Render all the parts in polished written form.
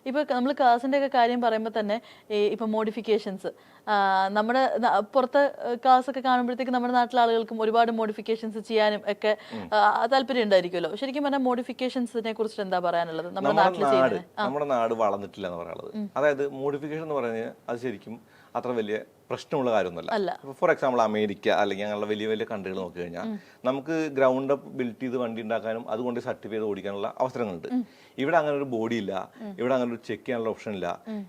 ഇപ്പൊ നമ്മൾ കാസിന്റെ ഒക്കെ കാര്യം പറയുമ്പോൾ തന്നെ ഇപ്പൊ മോഡിഫിക്കേഷൻസ് നമ്മുടെ പുറത്തെ കാസ് ഒക്കെ കാണുമ്പോഴത്തേക്ക് നമ്മുടെ നാട്ടിലെ ആളുകൾക്കും ഒരുപാട് മോഡിഫിക്കേഷൻസ് ചെയ്യാനും ഒക്കെ താല്പര്യം ഉണ്ടായിരിക്കുമല്ലോ. ശരിക്കും പറഞ്ഞാൽ മോഡിഫിക്കേഷൻസിനെ കുറിച്ചിട്ട് എന്താ പറയാനുള്ളത്? നമ്മുടെ നാട് വളർന്നിട്ടില്ല എന്ന് പറയാനുള്ളത്. അതായത് മോഡിഫിക്കേഷൻ എന്ന് പറഞ്ഞാൽ അത് ശരിക്കും അത്ര വലിയ പ്രശ്നമുള്ള കാര്യമൊന്നുമല്ല. ഫോർ എക്സാമ്പിൾ അമേരിക്ക അല്ലെങ്കിൽ അങ്ങനെയുള്ള വലിയ വലിയ കൺട്രികൾ നോക്കി കഴിഞ്ഞാൽ നമുക്ക് ഗ്രൗണ്ട് അപ്പ് ബിൽഡ് ചെയ്ത് വണ്ടി ഉണ്ടാക്കാനും അതുകൊണ്ട് സർട്ടിഫൈ ചെയ്ത് ഓടിക്കാനുള്ള അവസരങ്ങളുണ്ട്. ഇവിടെ അങ്ങനെ ഒരു ബോഡി ഇല്ല, ഇവിടെ അങ്ങനെ ഒരു ചെക്ക് ചെയ്യാനുള്ള ഓപ്ഷൻ ഇല്ല.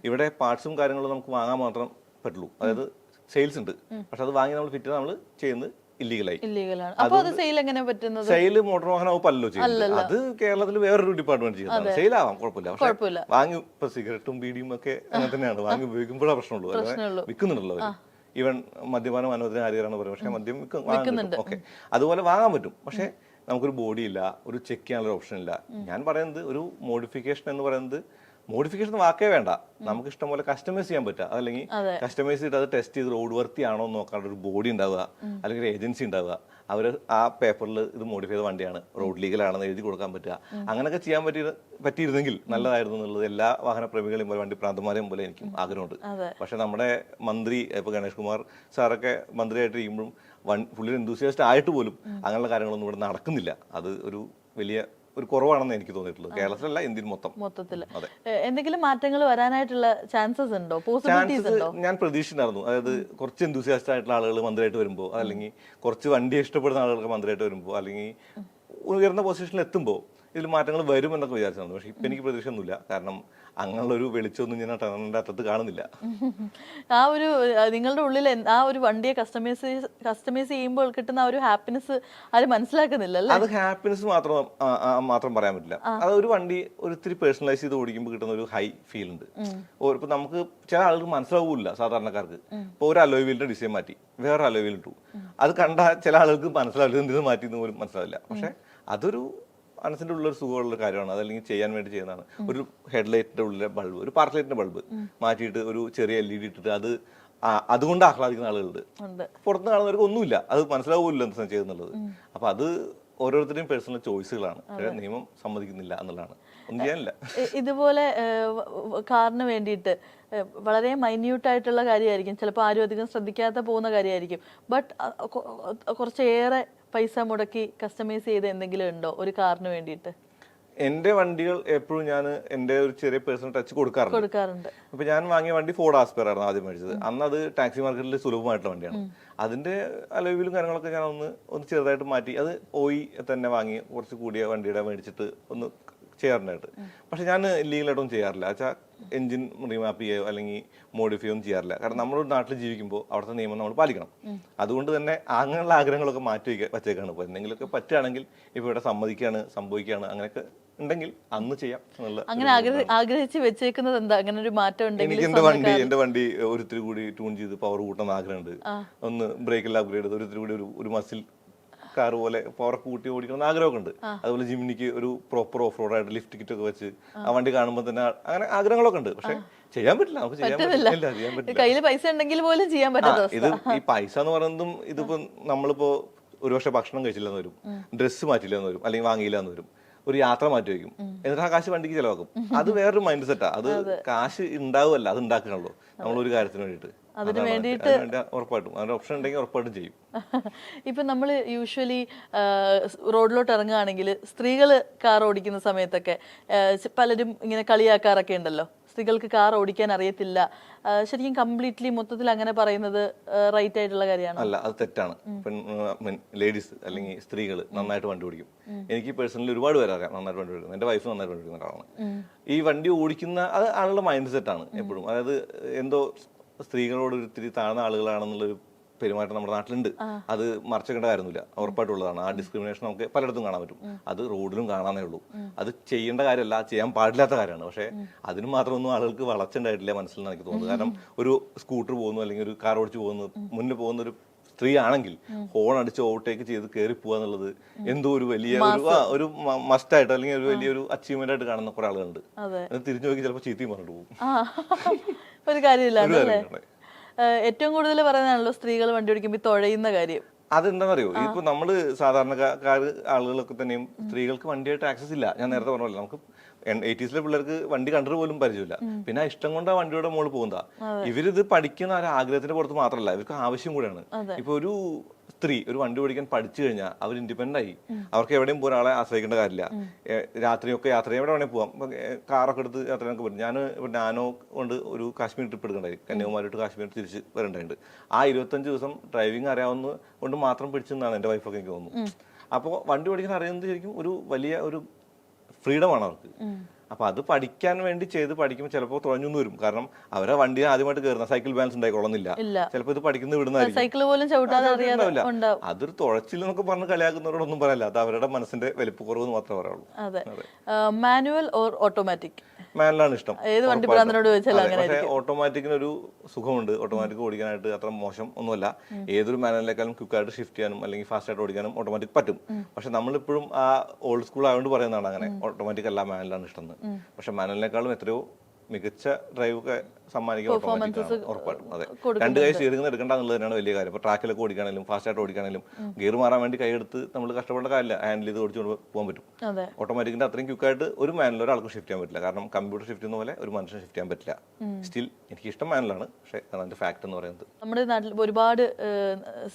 ഇവിടെ പാർട്സും കാര്യങ്ങളും നമുക്ക് വാങ്ങാൻ മാത്രം പറ്റുള്ളൂ. അതായത് സെയിൽസ് ഉണ്ട്, പക്ഷെ അത് വാങ്ങി നമ്മൾ ഫിറ്റ് നമ്മൾ ചെയ്യുന്നത് ഇല്ലീഗലായി. സെയിൽ മോട്ടോർ വാഹന വകുപ്പല്ലോ ചെയ്യുന്നത്. അത് കേരളത്തിൽ വേറൊരു ഡിപ്പാർട്ട്മെന്റ് ചെയ്യുന്നത്. സെയിൽ ആവാം, കുഴപ്പമില്ല. പക്ഷെ വാങ്ങി ഇപ്പൊ സിഗരറ്റും ബീഡിയും ഒക്കെ അങ്ങനെ തന്നെയാണ്. വാങ്ങി ഉപയോഗിക്കുമ്പോഴാണ് പ്രശ്നമുള്ളൂ. വിൽക്കുന്നുണ്ടല്ലോ ഈവൻ മദ്യപാനം അനോദനാരികരാണ് പറയുന്നത്. പക്ഷെ മദ്യം വാങ്ങുന്നുണ്ട്. ഓക്കെ, അതുപോലെ വാങ്ങാൻ പറ്റും. പക്ഷെ നമുക്കൊരു ബോഡി ഇല്ല, ഒരു ചെക്ക് ചെയ്യാനുള്ള ഓപ്ഷൻ ഇല്ല. ഞാൻ പറയുന്നത് ഒരു മോഡിഫിക്കേഷൻ എന്ന് പറയുന്നത്, മോഡിഫിക്കേഷൻ വാക്കേ വേണ്ട, നമുക്ക് ഇഷ്ടം പോലെ കസ്റ്റമൈസ് ചെയ്യാൻ പറ്റുക. അതല്ലെങ്കിൽ കസ്റ്റമൈസ് ചെയ്തിട്ട് അത് ടെസ്റ്റ് ചെയ്ത് റോഡ് വർത്തി ആണോ എന്ന് നോക്കാനുള്ള ഒരു ബോഡി ഉണ്ടാവുക, അല്ലെങ്കിൽ ഒരു ഏജൻസി ഉണ്ടാവുക. അവർ ആ പേപ്പറിൽ ഇത് മോഡിഫൈ ചെയ്ത വണ്ടിയാണ്, റോഡ് ലീഗലാണെന്ന് എഴുതി കൊടുക്കാൻ പറ്റുക. അങ്ങനെയൊക്കെ ചെയ്യാൻ പറ്റിയിരുന്നെങ്കിൽ നല്ലതായിരുന്നു എന്നുള്ളത് എല്ലാ വാഹന പ്രേമികളെയും പോലെ വണ്ടി പ്രാന്തന്മാരെയും പോലെ എനിക്കും ആഗ്രഹമുണ്ട്. പക്ഷെ നമ്മുടെ മന്ത്രി ഇപ്പൊ ഗണേഷ് കുമാർ സാറൊക്കെ മന്ത്രിയായിട്ട് ഇരിക്കുമ്പോഴും പുള്ളിയുടെ എന്തൂസിയാസ്റ്റ് ആയിട്ട് പോലും അങ്ങനെയുള്ള കാര്യങ്ങളൊന്നും ഇവിടെ നടക്കുന്നില്ല. അത് ഒരു വലിയ ഒരു കുറവാണെന്ന് എനിക്ക് തോന്നിയിട്ടുള്ളത്. കേരളത്തിലല്ല, ഇന്ത്യയിൽ മൊത്തത്തിൽ. എന്തെങ്കിലും മാറ്റങ്ങൾ വരാനായിട്ടുള്ള ചാൻസസ് ഉണ്ടോ? പോസിബിലിറ്റീസ് ഉണ്ടോ? ഞാൻ പ്രതീക്ഷിച്ചിരുന്നു. അതായത് കുറച്ച് എന്തൂസിയാസ്റ്റ് ആയിട്ടുള്ള ആളുകൾ മന്ത്രിയായിട്ട് വരുമ്പോൾ, അല്ലെങ്കിൽ കുറച്ച് വണ്ടി ഇഷ്ടപ്പെടുന്ന ആളുകൾക്ക് മന്ത്രിയായിട്ട് വരുമ്പോൾ, അല്ലെങ്കിൽ ഉയർന്ന പൊസിഷനിൽ എത്തുമ്പോൾ ഇതിൽ മാറ്റങ്ങൾ വരും എന്നൊക്കെ വിചാരിച്ചിരുന്നു. പക്ഷെ ഇപ്പൊ എനിക്ക് പ്രതീക്ഷയൊന്നുമില്ല. കാരണം അങ്ങനെയുള്ള ഒരു വെളിച്ചമൊന്നും ഞാൻ ടണലിന്റെ അറ്റത്ത് കാണുന്നില്ല. ആ ഒരു നിങ്ങളുടെ ഉള്ളിൽ ആ ഒരു വണ്ടിയെ കസ്റ്റമൈസ് ചെയ്യുമ്പോൾ കിട്ടുന്ന ആ ഒരു ഹാപ്പിനെസ് അത് മനസ്സിലാക്കുന്നില്ല. അത് ഹാപ്പിനെസ് മാത്രം പറയാൻ പറ്റില്ല. അത് ഒരു വണ്ടി ഒരിത്തിരി പേഴ്സണലൈസ് ചെയ്ത് ഓടിക്കുമ്പോൾ കിട്ടുന്ന ഒരു ഹൈ ഫീൽ ഉണ്ട്. ഇപ്പൊ നമുക്ക് ചില ആളുകൾക്ക് മനസ്സിലാവില്ല, സാധാരണക്കാർക്ക്. ഇപ്പൊ ഒരു അലോയ് വീലിന്റെ ഡിസൈൻ മാറ്റി വേറെ അലോയ് വീൽ ഇട്ടു, അത് കണ്ട ചില ആളുകൾക്ക് മനസ്സിലാവില്ല, എന്തിനു മാറ്റി പോലും മനസ്സിലാവില്ല. പക്ഷെ അതൊരു മനസ്സിന്റെ ഉള്ളൊരു സുഖമുള്ള കാര്യമാണ്. അതല്ലെങ്കിൽ ചെയ്യാൻ വേണ്ടി ചെയ്യുന്നതാണ്. ഒരു ഹെഡ്ലൈറ്റിന്റെ ഉള്ളിലെ ബൾബ്, ഒരു പാർക്ക് ലൈറ്റിന്റെ ബൾബ് മാറ്റിയിട്ട് ഒരു ചെറിയ LED ഇട്ടിട്ട് അതുകൊണ്ട് ആഹ്ലാദിക്കുന്ന ആളുകളുണ്ട്. പുറത്ത് കാണുന്നവർക്ക് ഒന്നുമില്ല, അത് മനസ്സിലാവില്ല എന്താ ചെയ്യുന്നുള്ളത്. അപ്പൊ അത് ഓരോരുത്തരുടെയും പേഴ്സണൽ ചോയ്സുകളാണ്. നിയമം സമ്മതിക്കുന്നില്ല എന്നുള്ളതാണ്. ഒന്നും ചെയ്യാനില്ല. ഇതുപോലെ കാറിന് വേണ്ടിയിട്ട് വളരെ മൈന്യൂട്ട് ആയിട്ടുള്ള കാര്യമായിരിക്കും, ചിലപ്പോൾ ആരും അധികം ശ്രദ്ധിക്കാതെ പോകുന്ന കാര്യമായിരിക്കും. ബട്ട് കുറച്ചേറെ പൈസ മുടക്കി കസ്റ്റമൈസ് ചെയ്ത് എന്തെങ്കിലും ഉണ്ടോ ഒരു കാറിന് വേണ്ടിയിട്ട്? എന്റെ വണ്ടികൾ എപ്പോഴും ഞാൻ എന്റെ ഒരു ചെറിയ പേഴ്സണൽ ടച്ച് കൊടുക്കാറുണ്ട്. ഇപ്പൊ ഞാൻ വാങ്ങിയ വണ്ടി ഫോർഡ് ആസ്പെയർ ആയിരുന്നു ആദ്യം മേടിച്ചത്. അന്ന് അത് ടാക്സി മാർക്കറ്റിൽ സുലഭമായിട്ടുള്ള വണ്ടിയാണ്. അതിന്റെ അലോയിലും കാര്യങ്ങളൊക്കെ ഞാൻ ഒന്ന് ചെറുതായിട്ട് മാറ്റി, അത് OE തന്നെ വാങ്ങി കുറച്ച് കൂടിയ വണ്ടിയുടെ മേടിച്ചിട്ട് ഒന്ന് ചെയ്യാറുണ്ടായിട്ട്. പക്ഷെ ഞാൻ ലീഗലായിട്ടൊന്നും ചെയ്യാറില്ല. വെച്ചാൽ എഞ്ചിൻ റീമാപ്പ് ചെയ്യുകയോ അല്ലെങ്കിൽ മോഡിഫൈ ഒന്നും ചെയ്യാറില്ല. കാരണം നമ്മളൊരു നാട്ടിൽ ജീവിക്കുമ്പോൾ അവിടുത്തെ നിയമം നമ്മൾ പാലിക്കണം. അതുകൊണ്ട് തന്നെ അങ്ങനെയുള്ള ആഗ്രഹങ്ങളൊക്കെ മാറ്റി വച്ചേക്കാണ്. ഇപ്പോൾ എന്തെങ്കിലുമൊക്കെ പറ്റുകയാണെങ്കിൽ ഇപ്പോൾ ഇവിടെ സംഭവിക്കുകയാണ് അങ്ങനെയൊക്കെ ഉണ്ടെങ്കിൽ അന്ന് ചെയ്യാം എന്നുള്ള. അങ്ങനെ ആഗ്രഹിച്ച് വെച്ചേക്കുന്നത് എന്താ? അങ്ങനെ ഒരു മാറ്റം ഉണ്ടെങ്കിൽ എനിക്ക് എന്റെ വണ്ടി ഒരിത്തിരി കൂടി ട്യൂൺ ചെയ്ത് പവർ കൂട്ടുന്ന ആഗ്രഹമുണ്ട്. ഒന്ന് ബ്രേക്കെല്ലാം അപ്ഗ്രേഡ് ചെയ്ത് ഒരിത്തിരി കൂടി ഒരു മസിൽ കാർ പോലെ പവർ കൂട്ടി ഓടിക്കണം ആഗ്രഹമൊക്കെ ഉണ്ട്. അതുപോലെ ജിമ്മിനിക്ക് ഒരു പ്രോപ്പർ ഓഫ് റോഡ് ആയിട്ട് ലിഫ്റ്റ് കിറ്റ് ഒക്കെ വെച്ച് ആ വണ്ടി കാണുമ്പോൾ തന്നെ അങ്ങനെ ആഗ്രഹങ്ങളൊക്കെ ഉണ്ട്. പക്ഷെ ചെയ്യാൻ പറ്റില്ല, നമുക്ക് ചെയ്യാൻ പറ്റില്ല. കയ്യിൽ പൈസ ഉണ്ടെങ്കിൽ പോലും ചെയ്യാൻ പറ്റില്ല. ഇത് ഈ പൈസ എന്ന് പറയുന്നതും ഇതിപ്പോ നമ്മളിപ്പോ ഒരു പക്ഷെ ഭക്ഷണം കഴിച്ചില്ലെന്ന് വരും, ഡ്രസ്സ് മാറ്റില്ലെന്ന് വരും, അല്ലെങ്കിൽ വാങ്ങിയില്ല എന്ന് വരും, ഒരു യാത്ര മാറ്റി വയ്ക്കും, എന്നിട്ട് ആ കാശ് വണ്ടിക്ക് ചെലവാക്കും. അത് വേറൊരു മൈൻഡ് സെറ്റാ. അത് കാശ് ഉണ്ടാവുമല്ല, അത് ഉണ്ടാക്കണല്ലോ നമ്മളൊരു കാര്യത്തിന് വേണ്ടിയിട്ട്. അതിന് വേണ്ടിയിട്ട് ഉറപ്പായിട്ടും അതിന്റെ ഓപ്ഷൻ ഉണ്ടെങ്കിൽ ഉറപ്പായിട്ടും ചെയ്യും. ഇപ്പൊ നമ്മൾ യൂഷ്വലി റോഡിലോട്ട് ഇറങ്ങുകയാണെങ്കിൽ സ്ത്രീകള് കാർ ഓടിക്കുന്ന സമയത്തൊക്കെ പലരും ഇങ്ങനെ കളിയാക്കാറൊക്കെ ഉണ്ടല്ലോ, സ്ത്രീകൾക്ക് കാർ ഓടിക്കാൻ അറിയത്തില്ല. ശരിക്കും കംപ്ലീറ്റ്ലി മൊത്തത്തിൽ അങ്ങനെ പറയുന്നത് റൈറ്റ് ആയിട്ടുള്ള കാര്യമാണ്? അല്ല, അത് തെറ്റാണ്. ലേഡീസ് അല്ലെങ്കിൽ സ്ത്രീകൾ നന്നായിട്ട് വണ്ടി ഓടിക്കും. എനിക്ക് പേഴ്സണലി ഒരുപാട് പേര് അറിയാം നന്നായിട്ട് വണ്ടി ഓടിക്കുന്നത്. എന്റെ വൈഫ് നന്നായിട്ട് വണ്ടി ഓടിക്കുന്ന ഒരാളാണ്. ഈ വണ്ടി ഓടിക്കുന്ന അത് ആളുടെ മൈൻഡ് സെറ്റാണ് എപ്പോഴും. അതായത് എന്തോ സ്ത്രീകളോട് ഒത്തിരി താഴ്ന്ന ആളുകളാണെന്നുള്ളൊരു പെരുമാറ്റം നമ്മുടെ നാട്ടിലുണ്ട്. അത് മറച്ചേക്കേണ്ട കാര്യമൊന്നുമില്ല, ഉറപ്പായിട്ടുള്ളതാണ്. ആ ഡിസ്ക്രിമിനേഷൻ നമുക്ക് പലയിടത്തും കാണാൻ പറ്റും. അത് റോഡിലും കാണാനേ ഉള്ളൂ. അത് ചെയ്യേണ്ട കാര്യമല്ല, ചെയ്യാൻ പാടില്ലാത്ത കാര്യമാണ്. പക്ഷെ അതിന് മാത്രമൊന്നും ആളുകൾക്ക് വളർച്ചയുണ്ടായിട്ടില്ല മനസ്സിലെന്ന് എനിക്ക് തോന്നുന്നത്. കാരണം ഒരു സ്കൂട്ടർ പോകുന്നു അല്ലെങ്കിൽ ഒരു കാർ ഓടിച്ച് പോകുന്നു, മുന്നിൽ പോകുന്ന ഒരു സ്ത്രീ ആണെങ്കിൽ ഹോൺ അടിച്ച് ഓവർടേക്ക് ചെയ്ത് കയറി പോവുക എന്നുള്ളത് എന്തോ ഒരു വലിയ ഒരു മസ്റ്റായിട്ട് അല്ലെങ്കിൽ ഒരു വലിയൊരു അച്ചീവ്മെന്റ് ആയിട്ട് കാണുന്ന കുറെ ആളുകളുണ്ട്. തിരിഞ്ഞു നോക്കി ചിലപ്പോൾ ചീത്തയും പറഞ്ഞിട്ട് പോകും. ഒരു കാര്യമില്ല. ഏറ്റവും കൂടുതൽ പറയുന്നതാണല്ലോ സ്ത്രീകൾ വണ്ടി ഓടിക്കുമ്പോൾ തുഴയുന്ന കാര്യം. അതെന്താണെന്നറിയോ, ഇപ്പൊ നമ്മള് സാധാരണക്കാർ ആളുകളൊക്കെ തന്നെയും സ്ത്രീകൾക്ക് വണ്ടിയായിട്ട് ആക്സസ് ഇല്ല. ഞാൻ നേരത്തെ പറഞ്ഞല്ലോ, നമുക്ക് 80s പിള്ളേർക്ക് വണ്ടി കണ്ടിട്ട് പോലും പരിചയമില്ല. പിന്നെ ആ ഇഷ്ടം കൊണ്ട് ആ വണ്ടിയുടെ മുകളിൽ പോകുന്നതാ. ഇവരിത് പഠിക്കുന്ന ഒരു ആഗ്രഹത്തിന്റെ പുറത്ത് മാത്രമല്ല, ഇവർക്ക് ആവശ്യം കൂടെയാണ്. ഇപ്പൊ ഒരു സ്ത്രീ ഒരു വണ്ടി ഓടിക്കാൻ പഠിച്ചു കഴിഞ്ഞാൽ അവർ ഇൻഡിപെൻഡന്റ് ആയി. അവർക്ക് എവിടെയും പോകാൻ ആളെ ആശ്രയിക്കേണ്ട കാര്യമില്ല. രാത്രിയൊക്കെ യാത്ര എവിടെ വേണേൽ പോവാം. കാറൊക്കെ എടുത്ത് യാത്രയൊക്കെ പറ്റും. ഞാൻ നാനോ കൊണ്ട് ഒരു കാശ്മീർ ട്രിപ്പ് എടുക്കണ്ടായി. കന്യാകുമാരി ടു കാശ്മീർ തിരിച്ച് വരണ്ടായിട്ടുണ്ട്. ആ 25 ദിവസം ഡ്രൈവിംഗ് അറിയാവുന്ന കൊണ്ട് മാത്രം പിടിച്ചെന്നാണ് എൻ്റെ വൈഫൊക്കെ എനിക്ക് തോന്നുന്നു. അപ്പോൾ വണ്ടി ഓടിക്കാൻ അറിയുന്നത് ശരിക്കും ഒരു വലിയ ഒരു ഫ്രീഡമാണ് അവർക്ക്. അപ്പൊ അത് പഠിക്കാൻ വേണ്ടി പഠിക്കുമ്പോൾ ചിലപ്പോൾ തുഴഞ്ഞു വരും. കാരണം അവരെ വണ്ടി ആദ്യമായിട്ട് കയറുന്ന സൈക്കിൾ ബാലൻസ് ഉണ്ടായിക്കൊള്ളുന്നില്ല. ചിലപ്പോൾ ഇത് പഠിക്കുന്നത് വിടുന്നതായിരിക്കും. അതൊരു തുഴച്ചില്ലെന്നൊക്കെ പറഞ്ഞ് കളിയാക്കുന്നവരോടൊന്നും പറയല്ല. അത് അവരുടെ മനസ്സിന്റെ വലിപ്പക്കുറവ് മാത്രമേ പറയുള്ളൂ. Manual or automatic? മാനുവലാണ് ഇഷ്ടം. ഏത് വണ്ടി ഭ്രാന്തനോട് ചോദിച്ചാലും അങ്ങനെ. പക്ഷേ ഓട്ടോമാറ്റിക്കിനൊരു സുഖമുണ്ട്. ഓട്ടോമാറ്റിക് ഓടിക്കാനായിട്ട് അത്ര മോശം ഒന്നുമല്ല. ഏതൊരു മാനുവലിനേക്കാളും ക്വിക്കായിട്ട് ഷിഫ്റ്റ് ചെയ്യാനും അല്ലെങ്കിൽ ഫാസ്റ്റ് ആയിട്ട് ഓടിക്കാനും ഓട്ടോമാറ്റിക് പറ്റും. പക്ഷെ നമ്മളിപ്പോഴും ആ ഓൾഡ് സ്കൂൾ ആയതുകൊണ്ട് പറയുന്നതാണ് അങ്ങനെ ഓട്ടോമാറ്റിക് അല്ല മാനുവലാണ് ഇഷ്ടം. പക്ഷെ മാനുവലിനേക്കാളും എത്രയോ മികച്ച ഡ്രൈവ് ഒക്കെ സമ്മാനിക്കാൻ ഓട്ടോമാറ്റിക്കാണ് ഉറപ്പായിട്ടും. അതെ, രണ്ട് കൈ സ്റ്റീറിംഗ് എടുക്കേണ്ട എന്നുള്ളത് തന്നെയാണ് വലിയ കാര്യം. ഇപ്പൊ ട്രാക്കിലൊക്കെ ഓടിക്കാണെങ്കിലും ഫാസ്റ്റ് ആയിട്ട് ഓടിക്കാണെങ്കിലും ഗിയർ മാറാൻ വേണ്ടി കൈയെടുത്ത് നമ്മൾ കഷ്ടപ്പെട്ട കാര്യമില്ല. ഹാൻഡിൽ ചെയ്ത് ഓടിച്ചുകൊണ്ട് പോകാൻ പറ്റും. ഓട്ടോമാറ്റിക്കിന്റെ അത്രയും ക്വിക്കായിട്ട് ഒരു മാനുവൽ ഒരാൾക്കും ഷിഫ്റ്റ് ചെയ്യാൻ പറ്റില്ല. കാരണം കമ്പ്യൂട്ടർ ഷിഫ്റ്റ് ചെയ്യുന്ന പോലെ ഒരു മനുഷ്യൻ ഷിഫ്റ്റ് ചെയ്യാൻ പറ്റില്ല. സ്റ്റിൽ എനിക്ക് ഇഷ്ടം മാനുവലാണ്. പക്ഷേ അതിന്റെ ഫാക്ട് എന്ന് പറയുന്നത് നമ്മുടെ നാട്ടിൽ ഒരുപാട്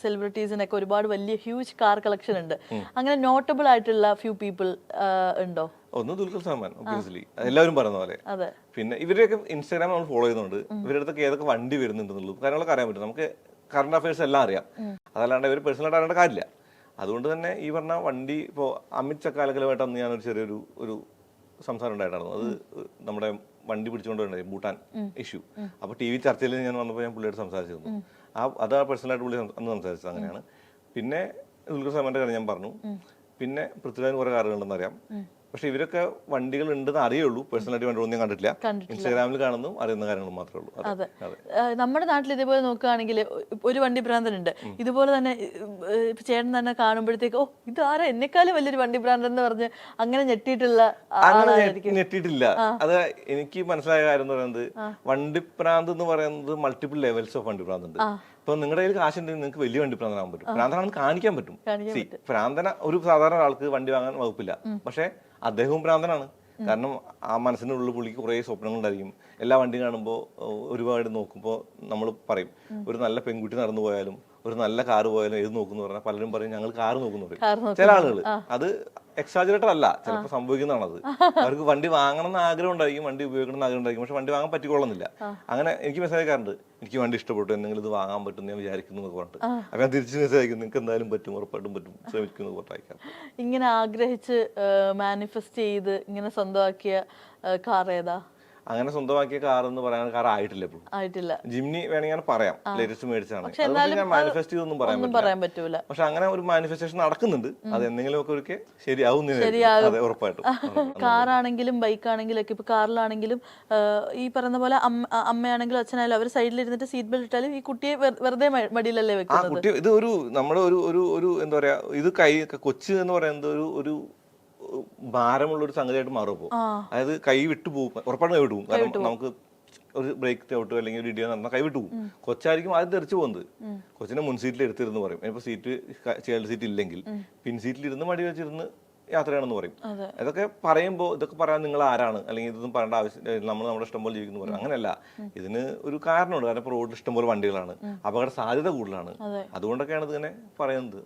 സെലിബ്രിറ്റീസിനൊക്കെ ഒരുപാട് വലിയ ഹ്യൂജ് കാർ കളക്ഷൻ ഉണ്ട്. അങ്ങനെ നോട്ടബിൾ ആയിട്ടുള്ള ഫ്യൂ പീപ്പിൾ ഉണ്ടോ? ഒന്ന് ദുൽഖർ സൽമാൻ ഒബ്വിയസ്ലി, എല്ലാവരും പറയുന്ന പോലെ. പിന്നെ ഇവരെയൊക്കെ ഇൻസ്റ്റാഗ്രാം നമ്മൾ ഫോളോ ചെയ്യുന്നുണ്ട്. ഇവരുടെ അടുത്തൊക്കെ ഏതൊക്കെ വണ്ടി വരുന്നുണ്ടെന്നുള്ളൂ കാര്യങ്ങളൊക്കെ അറിയാൻ പറ്റും. നമുക്ക് കറണ്ട് അഫയേഴ്സ് എല്ലാം അറിയാം. അതല്ലാണ്ട് ഇവർ പേഴ്സണലായിട്ട് അറിയേണ്ട കാര്യമില്ല. അതുകൊണ്ട് തന്നെ ഈ പറഞ്ഞ വണ്ടി ഇപ്പോൾ അമിത് ചക്കാലക്കലുമായിട്ട് അന്ന് ഞാനൊരു ചെറിയൊരു സംസാരം ഉണ്ടായിട്ടായിരുന്നു. അത് നമ്മുടെ വണ്ടി പിടിച്ചുകൊണ്ടുണ്ടായി ഭൂട്ടാൻ ഇഷ്യൂ. അപ്പോൾ TV ചർച്ചയിൽ ഞാൻ വന്നപ്പോൾ ഞാൻ പുള്ളിയോട് സംസാരിച്ചിരുന്നു. അതാ പേഴ്സണലായിട്ട് പുള്ളി അന്ന് സംസാരിച്ചത് അങ്ങനെയാണ്. പിന്നെ ദുൽഖർ സൽമാന്റെ കാര്യം ഞാൻ പറഞ്ഞു. പിന്നെ പൃഥ്വിരാജിന് കുറെ കാറുകളുണ്ടെന്ന് അറിയാം. പക്ഷെ ഇവരൊക്കെ വണ്ടികൾ ഉണ്ടെന്ന് അറിയുള്ളൂ. പേഴ്സണലായിട്ട് വണ്ടി ഒന്നും കണ്ടിട്ടില്ല. ഇൻസ്റ്റാഗ്രാമിൽ കാണുന്നു, അറിയുന്ന കാര്യങ്ങൾ മാത്രമേ ഉള്ളൂ. അതെ, നമ്മുടെ നാട്ടിൽ ഇതേപോലെ നോക്കുകയാണെങ്കിൽ ഒരു വണ്ടി ഭ്രാന്തനുണ്ട്. ഇതുപോലെ തന്നെ ചേട്ടൻ തന്നെ കാണുമ്പോഴത്തേക്ക് ഇത് ആരാ എന്നെക്കാളും വലിയൊരു വണ്ടി ഭ്രാന്തൻ എന്ന് പറഞ്ഞ് അങ്ങനെ ഞെട്ടിയിട്ടുള്ള ഞെട്ടിയിട്ടില്ല. അത് എനിക്ക് മനസ്സിലായ കാര്യം എന്ന് പറയുന്നത്, വണ്ടിഭ്രാന്ത് എന്ന് പറയുന്നത് മൾട്ടിപ്പിൾ ലെവൽസ് ഓഫ് വണ്ടിഭ്രാന്ത് ഉണ്ട്. ഇപ്പൊ നിങ്ങളുടെ കയ്യിൽ കാശുണ്ടെങ്കിൽ നിങ്ങൾക്ക് വലിയ വണ്ടി ഭ്രാന്തനാകാൻ പറ്റും. ഭ്രാന്തനാണെന്ന് കാണിക്കാൻ പറ്റും. ഭ്രാന്തന ഒരു സാധാരണ ആൾക്ക് വണ്ടി വാങ്ങാൻ വകുപ്പില്ല. പക്ഷെ അദ്ദേഹവും ഭ്രാന്തനാണ്. കാരണം ആ മനസ്സിന്റെ ഉള്ളിൽ പുള്ളിക്ക് കുറെ സ്വപ്നങ്ങളുണ്ടായിരിക്കും. എല്ലാ വണ്ടിയും കാണുമ്പോൾ ഒരുപാട് നോക്കുമ്പോൾ നമ്മൾ പറയും, ഒരു നല്ല പെൺകുട്ടി നടന്നു പോയാലും ഒരു നല്ല കാറ് പോയാലും ഏത് നോക്കുന്നു പറഞ്ഞാൽ പലരും പറയും ഞങ്ങൾ കാറ് നോക്കുന്നു പറയും. ചില ആളുകൾ അത് എക്സാജറേറ്റഡ് അല്ല, ചിലപ്പോൾ സംഭവിക്കുന്നതാണത്. അവർക്ക് വണ്ടി വാങ്ങണം എന്ന് ആഗ്രഹം ഉണ്ടായിരിക്കും, വണ്ടി ഉപയോഗിക്കണം എന്ന് ആഗ്രഹം ഉണ്ടായിരിക്കും. പക്ഷെ വണ്ടി വാങ്ങാൻ പറ്റിക്കൊള്ളുന്നില്ല. അങ്ങനെ എനിക്ക് മെസ്സേജ് അയക്കാറുണ്ട്, എനിക്ക് വണ്ടി ഇഷ്ടപ്പെട്ടു, എന്തെങ്കിലും ഇത് വാങ്ങാൻ പറ്റും ഞാൻ വിചാരിക്കുന്നു എന്ന് പറഞ്ഞിട്ട്. അപ്പൊ ഞാൻ തിരിച്ച് മെസ്സേജ് അയക്കും, നിങ്ങൾക്ക് എന്തായാലും പറ്റും, ഉറപ്പായിട്ടും പറ്റും, ശ്രമിക്കുന്നു പറഞ്ഞിട്ട് അയക്കാം. ഇങ്ങനെ ആഗ്രഹിച്ച് മാനിഫെസ്റ്റ് ചെയ്ത് ഇങ്ങനെ സ്വന്തമാക്കിയ കാർ ഏതാ? അങ്ങനെ സ്വന്തമാക്കിയ കാർ എന്ന് പറയാൻ കാർ ആയിട്ടില്ല. ആയിട്ടില്ല. ജിംനി വേണമെങ്കിൽ ഞാൻ പറയാം, ലേറ്റസ്റ്റ് മേടിച്ചാണ്. ഞാൻ മാനിഫെസ്റ്റ് ചെയ്തൊന്നും പറയാൻ പറ്റൂല. പക്ഷെ അങ്ങനെ ഒരു മാനിഫെസ്റ്റേഷൻ നടക്കുന്നുണ്ട്. അത് എന്തെങ്കിലും ഒക്കെ ഒരിക്കൽ ശരിയാവും, ഉറപ്പായിട്ടും. കാറാണെങ്കിലും ബൈക്കാണെങ്കിലും ഒക്കെ, ഇപ്പൊ കാറിലാണെങ്കിലും ഈ പറയുന്ന പോലെ അമ്മയാണെങ്കിലും അച്ഛനായാലും അവർ സൈഡിലിരുന്നിട്ട് സീറ്റ് ബെൽറ്റ് ഇട്ടാലും ഈ കുട്ടിയെ വെറുതെ മടിയിലല്ലേ വെക്കുന്നത്. കുട്ടി ഇത് ഒരു നമ്മുടെ ഒരു എന്താ പറയാ, ഇത് കൊച്ചു എന്ന് പറയുന്നത് ഒരു ഭാരമുള്ള ഒരു സംഗതിയായിട്ട് മാറും. അതായത് കൈ വിട്ടു പോകും, ഉറപ്പാണ് കൈ വിട്ടു പോകും. കാരണം നമുക്ക് ഒരു ബ്രേക്ക് ചവിട്ടോ അല്ലെങ്കിൽ ഒരു ഇടിയോ നടന്നാൽ കൈ വിട്ടു പോകും. കൊച്ചായിരിക്കും ആദ്യം തെറിച്ചു പോകുന്നത്. കൊച്ചിനെ മുൻ സീറ്റിൽ എടുത്തിരുന്ന് പറയും. ഇപ്പൊ ചൈൽഡ് സീറ്റ് ഇല്ലെങ്കിൽ പിൻ സീറ്റിൽ ഇരുന്ന് മടി വെച്ചിരുന്ന് യാത്രയാണെന്ന് പറയും. ഇതൊക്കെ പറയുമ്പോൾ ഇതൊക്കെ പറയാൻ നിങ്ങൾ ആരാണ്, അല്ലെങ്കിൽ ഇതൊന്നും പറയേണ്ട ആവശ്യം, നമ്മൾ നമ്മുടെ ഇഷ്ടം പോലെ ജീവിക്കുന്നു പറയും. അങ്ങനെയല്ല, ഇതിന് ഒരു കാരണമുണ്ട്. കാരണം ഇപ്പോൾ റോഡിൽ ഇഷ്ടംപോലെ വണ്ടികളാണ്, അപകട സാധ്യത കൂടുതലാണ്. അതുകൊണ്ടൊക്കെയാണ് ഇതിങ്ങനെ പറയുന്നത്.